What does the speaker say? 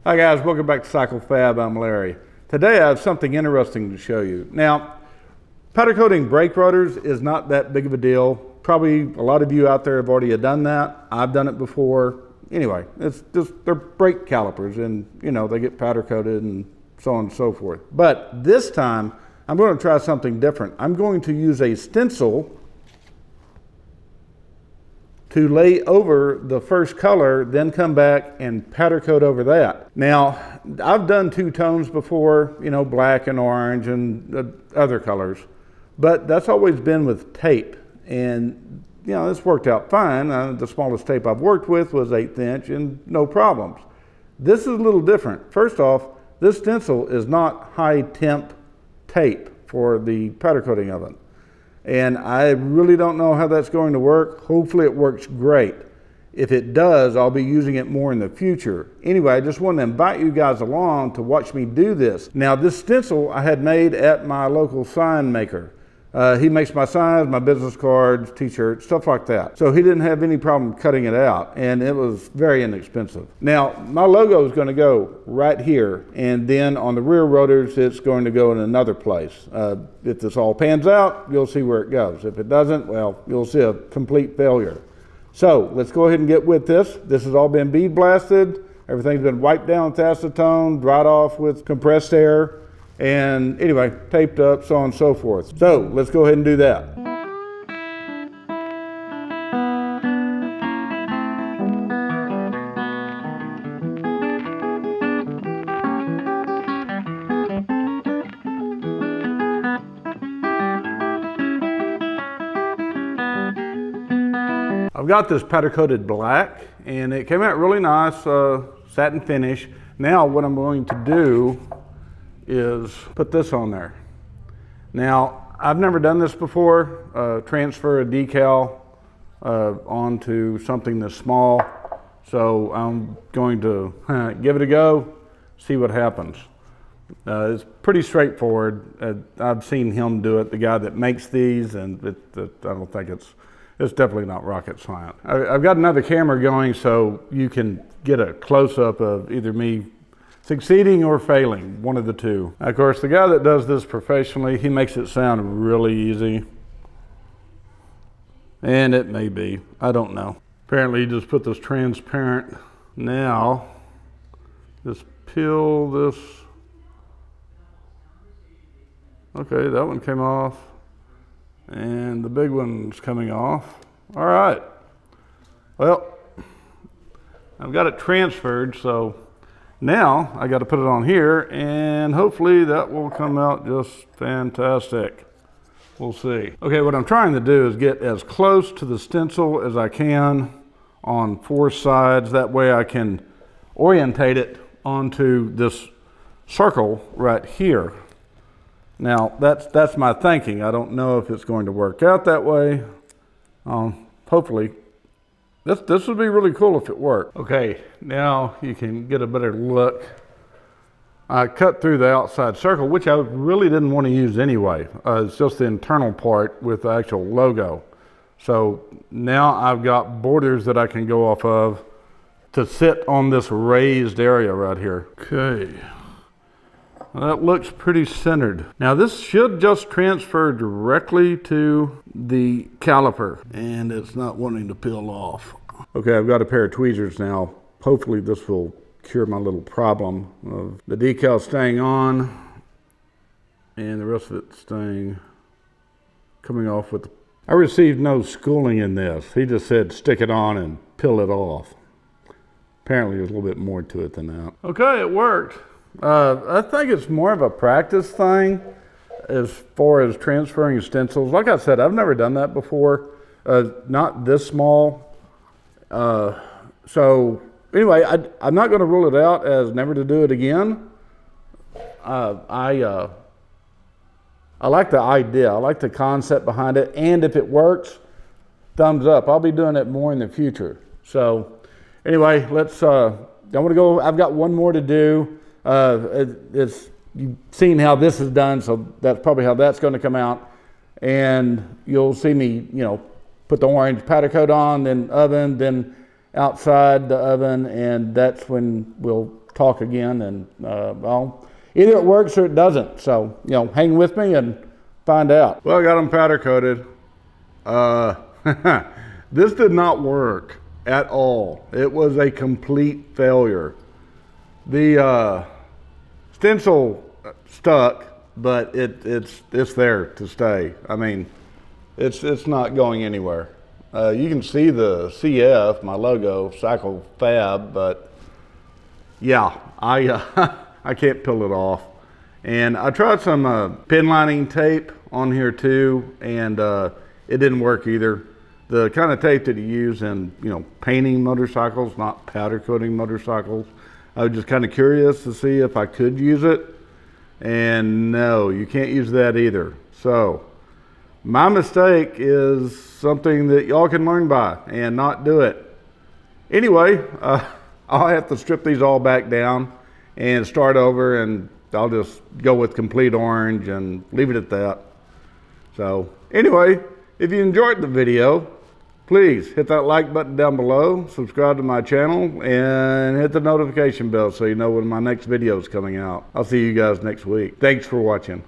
Hi guys, welcome back to Cycle Fab. I'm Larry. Today I have something interesting to show you. Now, powder coating brake rotors is not that big of a deal. Probably a lot of you out there have already done that. I've done it before. Anyway, it's just, they're brake calipers and they get powder coated and so on and so forth. But this time, I'm going to try something different. I'm going to use a stencil to lay over the first color, then come back and powder coat over that. Now, I've done two tones before, black and orange and other colors, but that's always been with tape. And, this worked out fine. The smallest tape I've worked with was 1/8 inch and no problems. This is a little different. First off, this stencil is not high temp tape for the powder coating oven. And I really don't know how that's going to work. Hopefully it works great. If it does, I'll be using it more in the future. Anyway, I just wanted to invite you guys along to watch me do this. Now, this stencil I had made at my local sign maker. He makes my signs, my business cards, t-shirts, stuff like that. So he didn't have any problem cutting it out, and it was very inexpensive. Now, my logo is going to go right here, and then on the rear rotors, it's going to go in another place. If this all pans out, you'll see where it goes. If it doesn't, well, you'll see a complete failure. So let's go ahead and get with this. This has all been bead blasted. Everything's been wiped down with acetone, dried off with compressed air. And anyway, taped up, so on and so forth. So let's go ahead and do that. I've got this powder coated black and it came out really nice, satin finish. Now what I'm going to do is put this on there. Now, I've never done this before, transfer a decal onto something this small. So I'm going to give it a go, see what happens. It's pretty straightforward. I've seen him do it, the guy that makes these, and I don't think it's definitely not rocket science. I've got another camera going so you can get a close-up of either me succeeding or failing, one of the two. Of course, the guy that does this professionally, he makes it sound really easy. And it may be, I don't know. Apparently, you just put this transparent. Now, just peel this. Okay, that one came off. And the big one's coming off. All right. Well, I've got it transferred, so now I got to put it on here and hopefully that will come out just fantastic. We'll see. Okay, what I'm trying to do is get as close to the stencil as I can on 4 sides. That way I can orientate it onto this circle right here. Now that's my thinking. I don't know if it's going to work out that way. Hopefully. This would be really cool if it worked. Okay, now you can get a better look. I cut through the outside circle, which I really didn't want to use anyway. It's just the internal part with the actual logo. So now I've got borders that I can go off of to sit on this raised area right here. Okay, well, that looks pretty centered. Now this should just transfer directly to the caliper, and it's not wanting to peel off. Okay, I've got a pair of tweezers now. Hopefully this will cure my little problem of the decal staying on and the rest of it coming off with I received no schooling in this. He just said stick it on and peel it off. Apparently there's a little bit more to it than that. Okay, it worked. I think it's more of a practice thing as far as transferring stencils. Like I said, I've never done that before. Not this small. So anyway, I'm not going to rule it out as never to do it again. I like the idea. I like the concept behind it. And if it works, thumbs up. I'll be doing it more in the future. So anyway, I want to go. I've got one more to do. You've seen how this is done, so that's probably how that's going to come out. And you'll see me, put the orange powder coat on, then oven, then outside the oven, and that's when we'll talk again, and well, either it works or it doesn't. So, you know, hang with me and find out. Well, I got them powder coated. This did not work at all. It was a complete failure. The stencil stuck, but it's there to stay. I mean, it's not going anywhere. You can see the CF, my logo, Cycle Fab, but yeah, I can't peel it off. And I tried some pin lining tape on here too, and it didn't work either. The kind of tape that you use in, you know, painting motorcycles, not powder coating motorcycles. I was just kind of curious to see if I could use it, and no, you can't use that either. So my mistake is something that y'all can learn by and not do it. Anyway, I'll have to strip these all back down and start over, and I'll just go with complete orange and leave it at that. So anyway, if you enjoyed the video, please hit that like button down below, subscribe to my channel, and hit the notification bell so you know when my next video is coming out. I'll see you guys next week. Thanks for watching.